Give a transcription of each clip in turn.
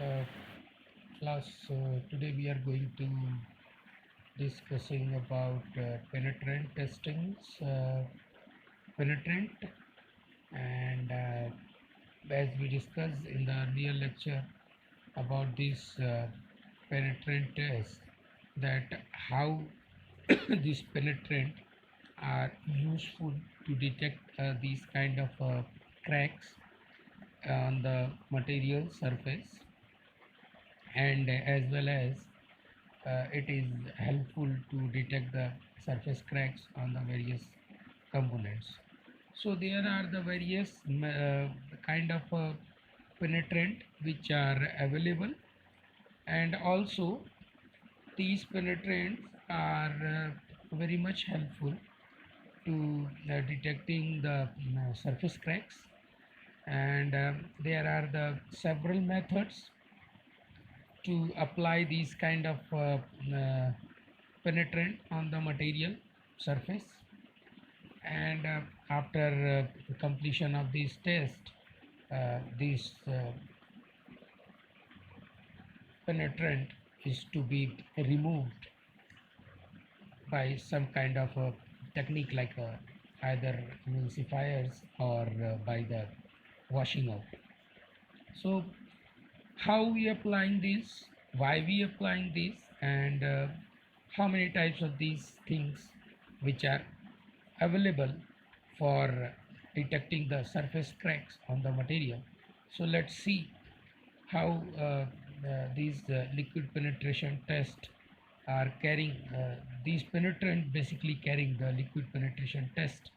uh, class. Today we are going to discussing about penetrant testings, penetrant, and as we discussed in the earlier lecture about this penetrant test, that how these penetrant are useful to detect these kind of cracks on the material surface, and as well as it is helpful to detect the surface cracks on the various components. So there are the various kind of penetrant which are available, and also these penetrants are very much helpful to detecting the surface cracks, and there are the several methods to apply these kind of penetrant on the material surface, and after completion of this test, this penetrant is to be removed by some kind of a technique like either emulsifiers or by the washing out. So how we applying this, why we applying this, and how many types of these things which are available for detecting the surface cracks on the material. So let's see how these liquid penetration test are carrying these penetrant basically carrying the liquid penetration test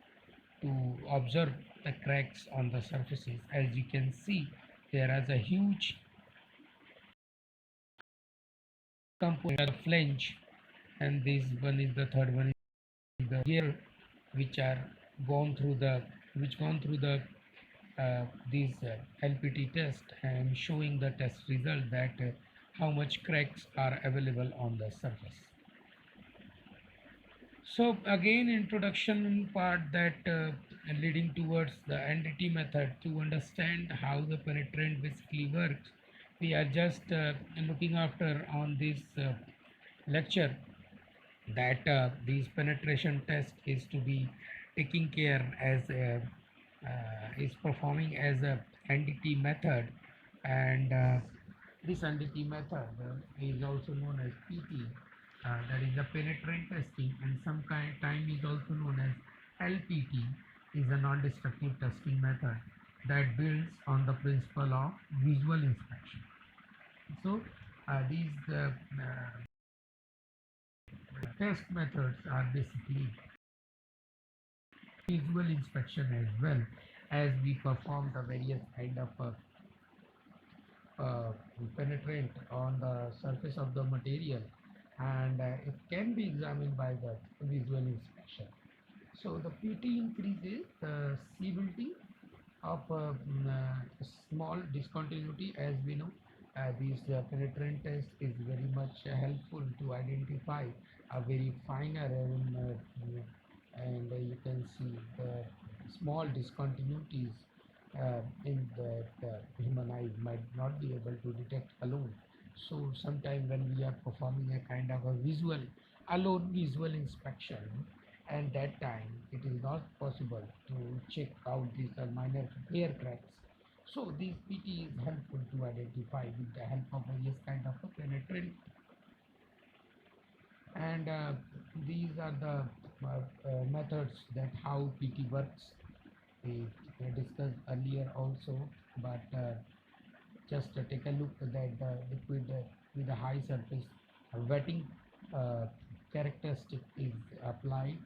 to observe the cracks on the surfaces. As you can see, there is a huge component of flange, and this one is the third one is the gear, which are gone through the gone through the these LPT test and showing the test result that how much cracks are available on the surface. So again, introduction part that leading towards the NDT method to understand how the penetrant basically works. We are just looking after on this lecture that these penetration test is to be taking care as is performing as a NDT method, and this NDT method is also known as PT, that is the penetrant testing, and some kind time is also known as LPT, is a non-destructive testing method that builds on the principle of visual inspection. So these test methods are basically visual inspection as well, as we perform the various kind of penetrant on the surface of the material, and it can be examined by the visual inspection. So the PT increases the seeability of small discontinuity. As we know, this penetrant test is very much helpful to identify a very finer and you can see the small discontinuities in that human eyes might not be able to detect alone. So sometime when we are performing a kind of a visual alone visual inspection, and that time it is not possible to check out these minor hair cracks. So this PT is helpful to identify with the help of various kind of a penetrant, and these are the methods that how PT works. We discussed earlier also, but just take a look that the liquid with a high surface wetting uh, characteristic is applied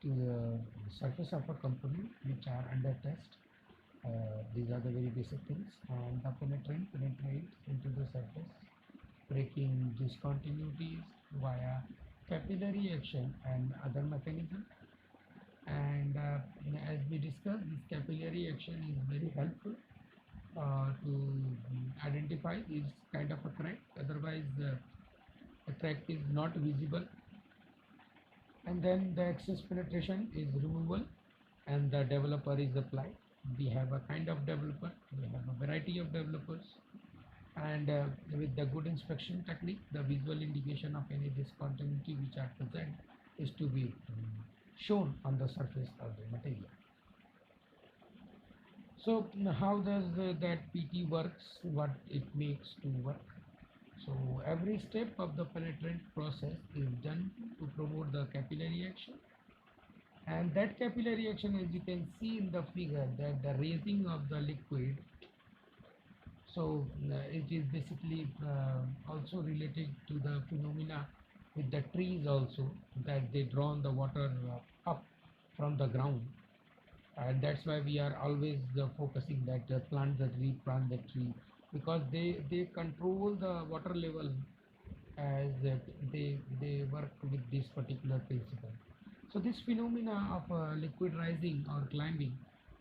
to the surface of a component which are under test. These are the very basic things, and the penetrant penetrates into the surface, breaking discontinuities via capillary action and other mechanism. And as we discussed, this capillary action is very helpful to identify this kind of a crack. Otherwise, the crack is not visible, and then the excess penetration is removal, and the developer is applied. We have a kind of developer, we have a variety of developers, and with the good inspection technique, the visual indication of any discontinuity which are present is to be shown on the surface of the material. So how does that PT works, what it makes to work? So every step of the penetrant process is done to promote the capillary action, and that capillary action, as you can see in the figure, that the raising of the liquid, so it is basically also related to the phenomena with the trees also, that they draw the water up from the ground, and that's why we are always focusing that plant the tree, because they control the water level as they work with this particular principle. So this phenomena of liquid rising or climbing,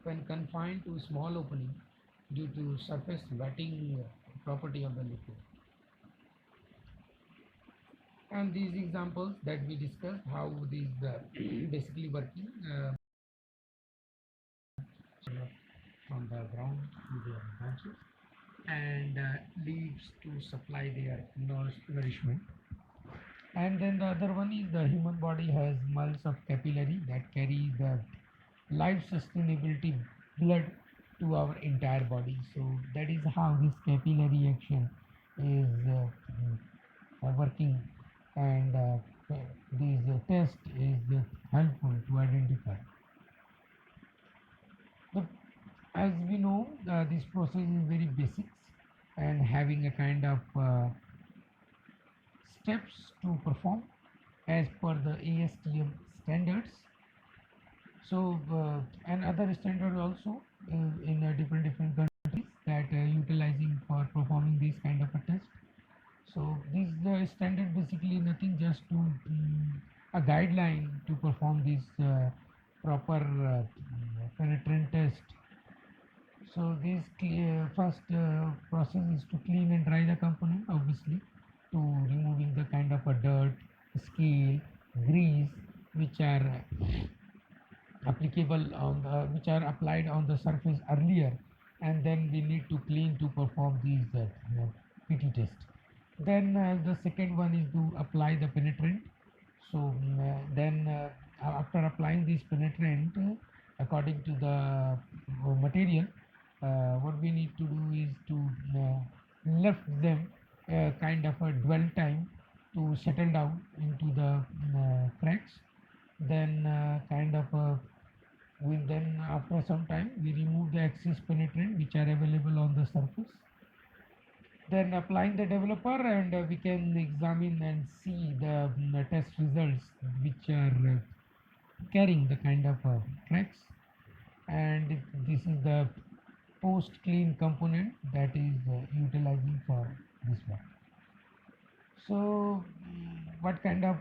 when confined to small opening due to surface wetting property of the liquid. And these examples that we discussed, how these basically working from the ground to their branches, and leaves to supply their nourishment. And then the other one is the human body has miles of capillary that carry the life sustainability blood to our entire body. So that is how this capillary action is working, and this test is helpful to identify. But as we know, this process is very basics and having a kind of steps to perform as per the ASTM standards. So and other standards also in different countries that utilizing for performing this kind of a test. So this standard basically nothing, just to a guideline to perform this proper penetrant test. So this first process is to clean and dry the component, obviously, to removing the kind of a dirt, scale, grease which are applicable on the, which are applied on the surface earlier, and then we need to clean to perform these PT test. Then the second one is to apply the penetrant. So then after applying this penetrant according to the material, what we need to do is to left them kind of a dwell time to settle down into the cracks. Then kind of then after some time we remove the excess penetrant which are available on the surface, then applying the developer, and we can examine and see the test results which are carrying the kind of cracks, and this is the post clean component that is utilizing for this one. So what kind of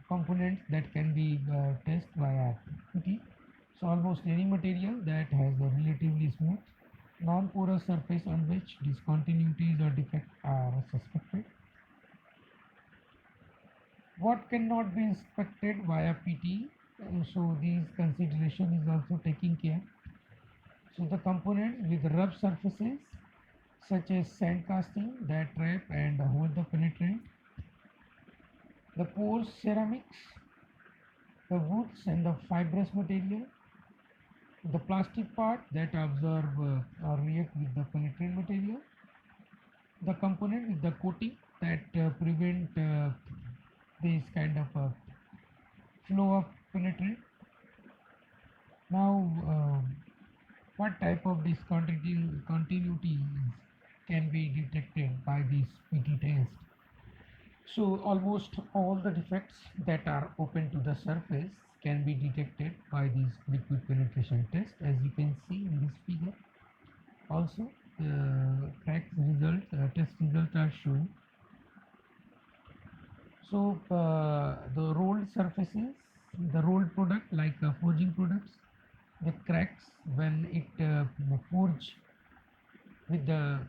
components that can be tested via PT? So almost any material that has a relatively smooth non-porous surface on which discontinuities or defects are suspected. What cannot be inspected via PT? So these consideration is also taking care. So the components with rough surfaces such as sand casting that trap and hold the penetrant, the porous ceramics, the woods and the fibrous material, the plastic part that absorb or react with the penetrant material, the component with the coating that prevent this kind of flow of penetrant. Now what type of discontinuities can be detected by this PT test? So almost all the defects that are open to the surface can be detected by this liquid penetration test, as you can see in this figure. Also cracks results, test results are shown. So the rolled surfaces, the rolled product like forging products, the cracks when it forge with the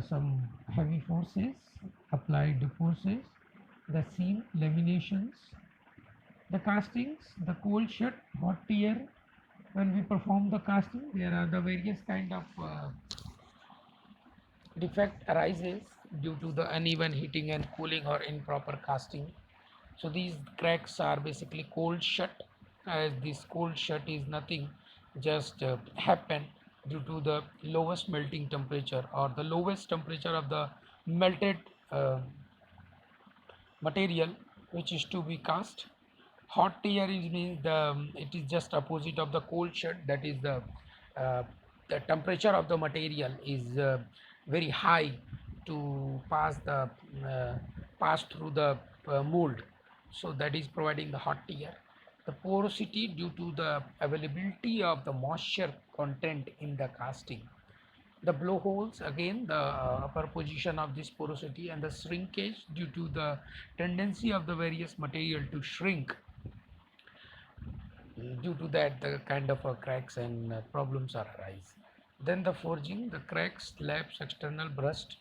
some heavy forces, applied forces, the seam laminations, the castings, the cold shut, hot tear. When we perform the casting, there are the various kind of defect arises due to the uneven heating and cooling or improper casting. So these cracks are basically cold shut, as this cold shut is nothing, just happen due to the lowest melting temperature or the lowest temperature of the melted uh, material which is to be cast. Hot tear is means it is just opposite of the cold shut, that is uh, the temperature of the material is very high to uh, pass through the mold, so that is providing the hot tear. The porosity due to the availability of the moisture content in the casting. The blowholes, again the upper position of this porosity, and the shrinkage due to the tendency of the various material to shrink. Due to that, the kind of cracks and problems are arise. Then the forging, the cracks, slabs, external burst,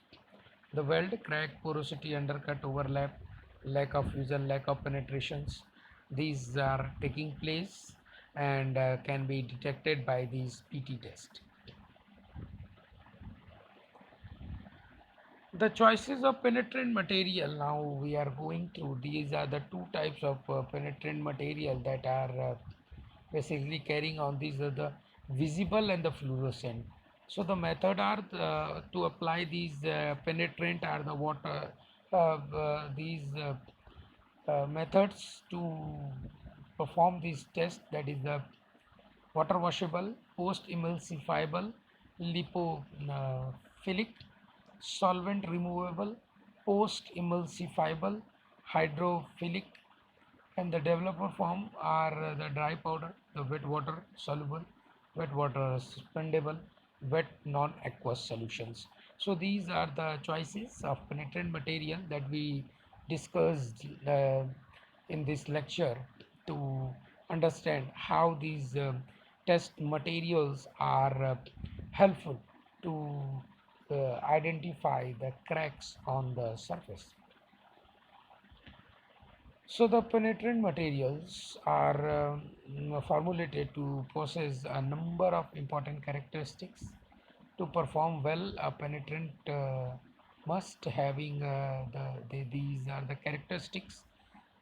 the weld, crack, porosity, undercut, overlap, lack of fusion, lack of penetrations. These are taking place and can be detected by these PT test. The choices of penetrant material, now we are going through. These are the two types of penetrant material that are basically carrying on. These are the visible and the fluorescent. So the method are to apply these penetrant are the water these methods to perform this test, that is the water washable, post emulsifiable, lipophilic, solvent removable, post emulsifiable, hydrophilic, and the developer form are the dry powder, the wet water soluble, wet water suspendable, wet non-aqueous solutions. So these are the choices of penetrant material that we discussed in this lecture to understand how these test materials are helpful to identify the cracks on the surface. So the penetrant materials are formulated to possess a number of important characteristics. To perform well, a penetrant must having these are the characteristics.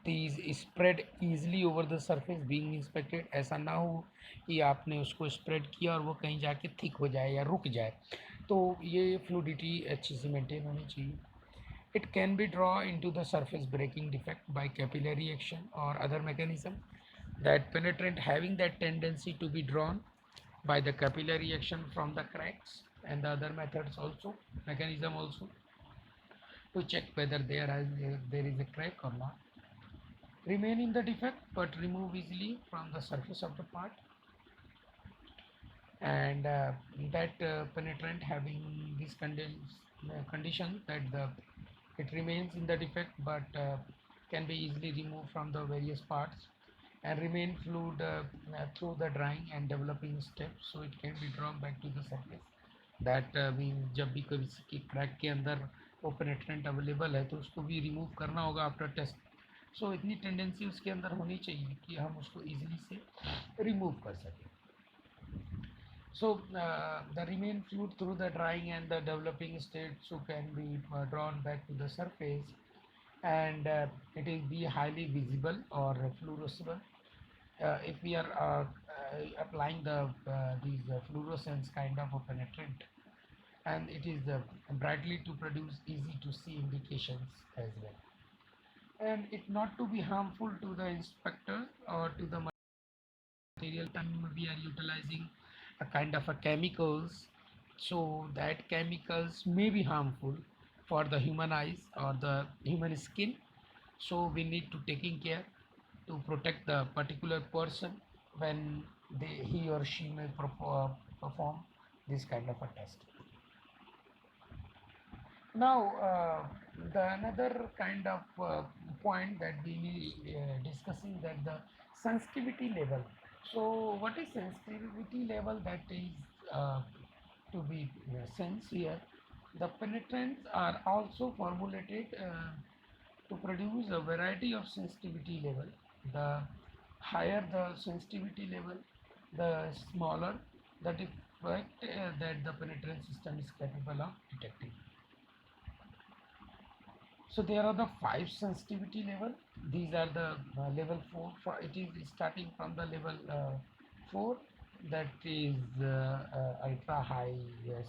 These spread easily over the surface being inspected. ऐसा ना हो कि आपने उसको spread किया और वो कहीं जाके thick हो जाए या रुक जाए, तो ये fluidity अच्छी से maintain होनी चाहिए. It can be drawn into the surface breaking defect by capillary action or other mechanism. That penetrant having that tendency to be drawn by the capillary action from the cracks, and the other methods also, mechanism also, to check whether there is a crack or not. Remain in the defect but remove easily from the surface of the part, and that penetrant having this condition that it remains in the defect but can be easily removed from the various parts and remain fluid through the drying and developing steps, so it can be drawn back to the surface. That means जब भी किसी crack के अंदर वो पेनेट्रेंट available है तो उसको भी रिमूव करना होगा आफ्टर टेस्ट. सो इतनी टेंडेंसी उसके अंदर होनी चाहिए कि हम उसको इजीली से रिमूव कर सकें. So the remain fluid through the drying and the developing state, so can be drawn back to the surface, and it is be highly visible or fluorescent. If we are applying these fluorescence kind of a penetrant, and it is brightly to produce easy to see indications as well, and it not to be harmful to the inspector or to the material. Time we are utilizing a kind of a chemicals, so that chemicals may be harmful for the human eyes or the human skin, so we need to taking care to protect the particular person when he or she may perform this kind of a test. Now, the another kind of point that we discussing, that the sensitivity level. So, what is sensitivity level? That is to be sensed here. The penetrants are also formulated to produce a variety of sensitivity level. The higher the sensitivity level, the smaller the right, that the penetrant system is capable of detecting. So there are the five sensitivity level. These are the level 4. It is starting from the level 4, that is ultra high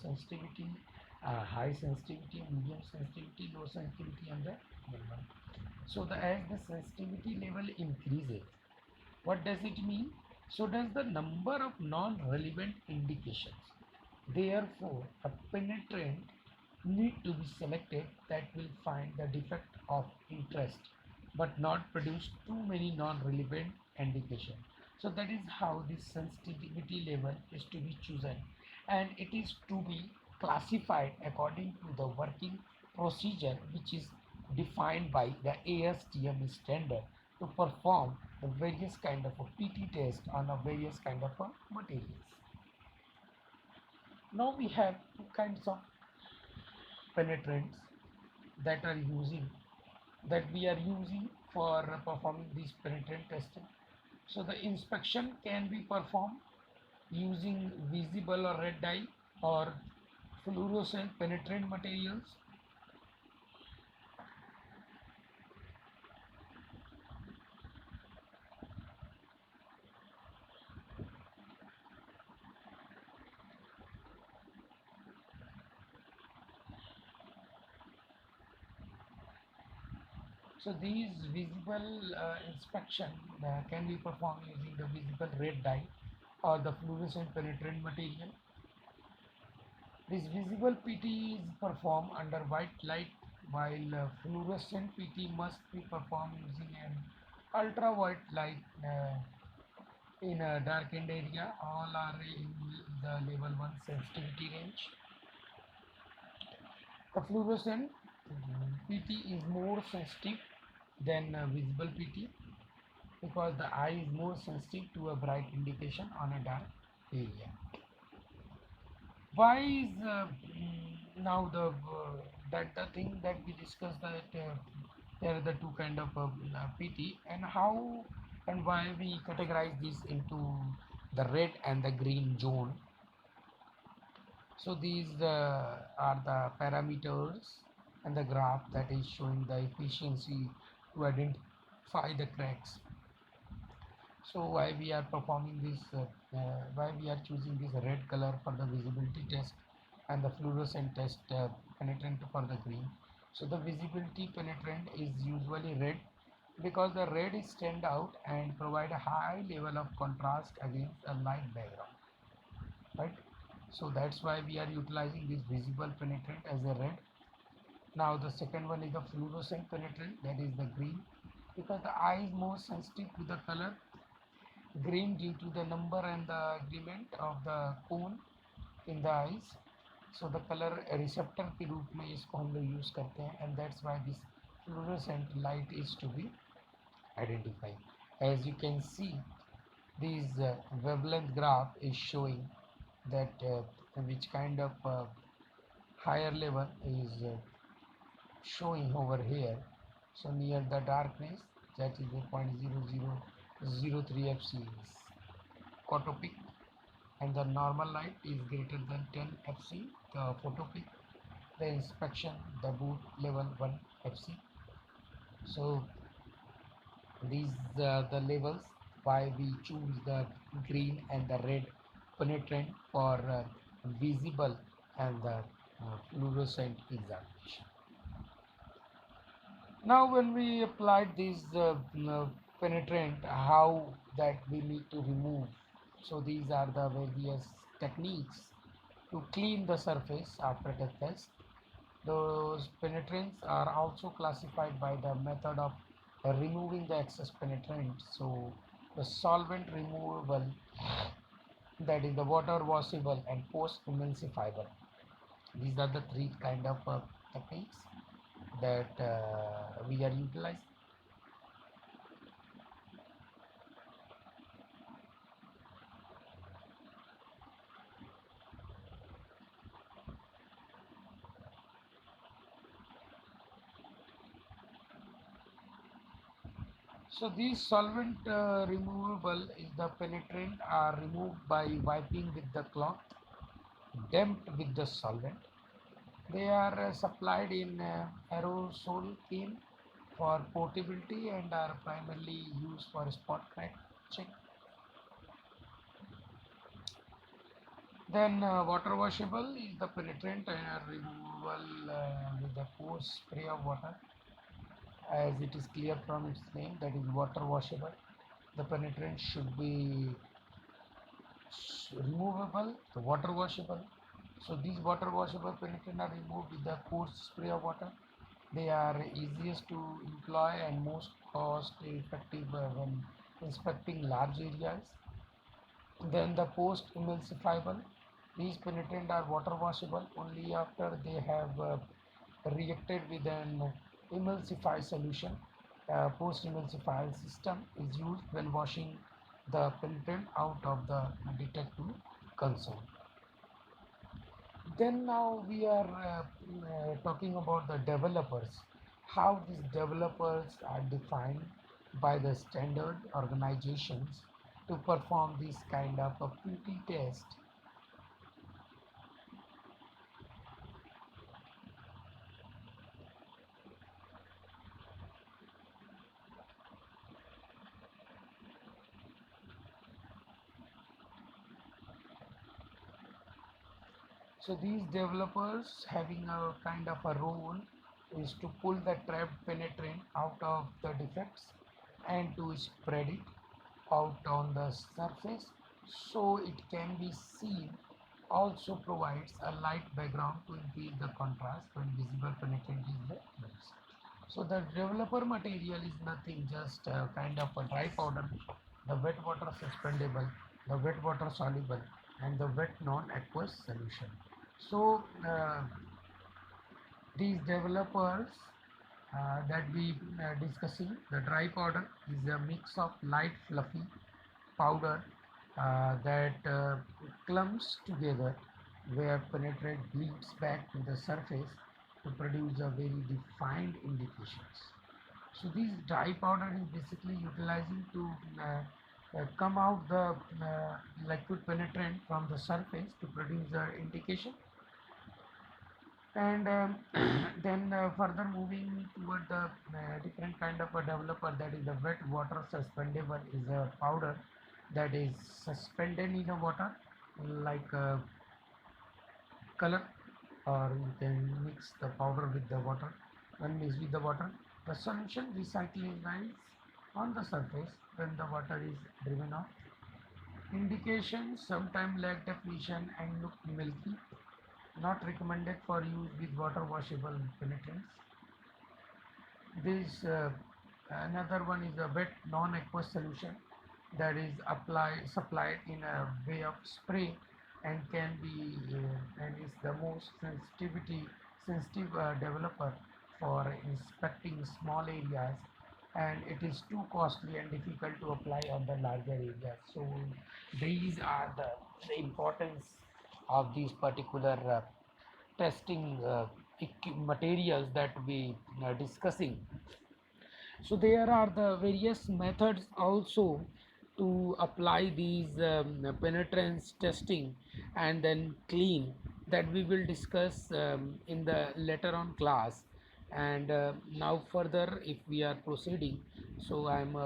sensitivity, high sensitivity, medium sensitivity, low sensitivity, and the minimum. So as the sensitivity level increases, what does it mean? So does the number of non-relevant indications. Therefore, a penetrant need to be selected that will find the defect of interest but not produce too many non-relevant indications. So that is how this sensitivity level is to be chosen, and it is to be classified according to the working procedure which is defined by the ASTM standard to perform the various kind of a PT test on a various kind of a materials. Now we have two kinds of penetrants that are using that we are using for performing this penetrant testing. So the inspection can be performed using visible or red dye or fluorescent penetrant materials. So these visible inspection can be performed using the visible red dye or the fluorescent penetrant material. This visible PT is performed under white light, while fluorescent PT must be performed using an ultra white light in a darkened area. All are in the level 1 sensitivity range. The fluorescent PT is more sensitive than visible PT because the eye is more sensitive to a bright indication on a dark area. Why is now the thing that we discussed, that there are the two kind of PT, and how and why we categorize this into the red and the green zone. So these are the parameters and the graph that is showing the efficiency to identify the cracks. So why we are performing this, why we are choosing this red color for the visibility test and the fluorescent test penetrant for the green. So the visibility penetrant is usually red because the red is stand out and provide a high level of contrast against a light background, right? So that's why we are utilizing this visible penetrant as a red. Now the second one is the fluorescent penetrant, that is the green, because the eye is more sensitive to the color green due to the number and the agreement of the cone in the eyes. So the color receptor के रूप में इसको हम लोग use करते हैं, and that's why this fluorescent light is to be identified. As you can see, this wavelength graph is showing that which kind of higher level is showing over here. So near the darkness, that is the 0.0003 FC is photopic, and the normal light is greater than 10 FC, the photopic, the inspection, the boot level 1 FC. So these the levels why we choose the green and the red penetrant for visible and the fluorescent examination. Now when we applied this penetrant, how that we need to remove. So these are the various techniques to clean the surface after the test. Those penetrants are also classified by the method of removing the excess penetrant. So the solvent removable, that is the water washable and post emulsifiable. These are the three kind of techniques that we are utilizing. So these solvent removable is the penetrant are removed by wiping with the cloth. damped with the solvent. They are supplied in aerosol can for portability and are primarily used for spot catching. Then water washable is the penetrant removal with the force spray of water, as it is clear from its name, that is water washable. The penetrant should be removable, the water washable. So these water washable penetrant are removed with the force spray of water. They are easiest to employ and most cost effective when inspecting large areas. Then the post emulsifiable. These penetrant are water washable only after they have reacted with an emulsified solution. Post emulsifier system is used when washing the penetrant out of the detective concern. Then now we are talking about the developers, how these developers are defined by the standard organizations to perform this kind of a purity test. So these developers having a kind of a role is to pull the trapped penetrant out of the defects and to spread it out on the surface so it can be seen. Also provides a light background to increase the contrast when visible penetrant is the base. So the developer material is nothing, just a kind of a dry powder, the wet water suspendable, the wet water soluble, and the wet non-aqueous solution. So these developers that we discussing, the dry powder is a mix of light fluffy powder that clumps together where penetrate bleeds back to the surface to produce a very defined indications. So this dry powder is basically utilizing to come out the liquid penetrant from the surface to produce the indication. And then further moving toward the different kind of a developer, that is the wet water suspendable, is a powder that is suspended in the water like color, or you can mix the powder with the water. When mixed with the water, the solution recycling lines on the surface when the water is driven off. Indications sometimes lack definition and look milky, not recommended for use with water washable penetrants. This another one is a wet non-aqueous solution that is supplied in a way of spray and can be and is the most sensitive developer for inspecting small areas, and it is too costly and difficult to apply on the larger areas. So these are the importance of these particular testing materials that we are discussing. So there are the various methods also to apply these penetrance testing and then clean, that we will discuss in the later on class. And now further if we are proceeding, so I am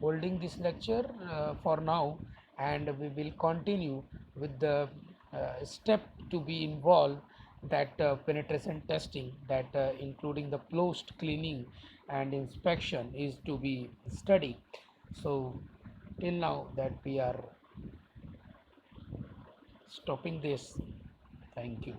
holding this lecture for now, and we will continue with the step to be involved, that penetration testing, that including the post cleaning and inspection is to be studied. So till now that we are stopping this. Thank you.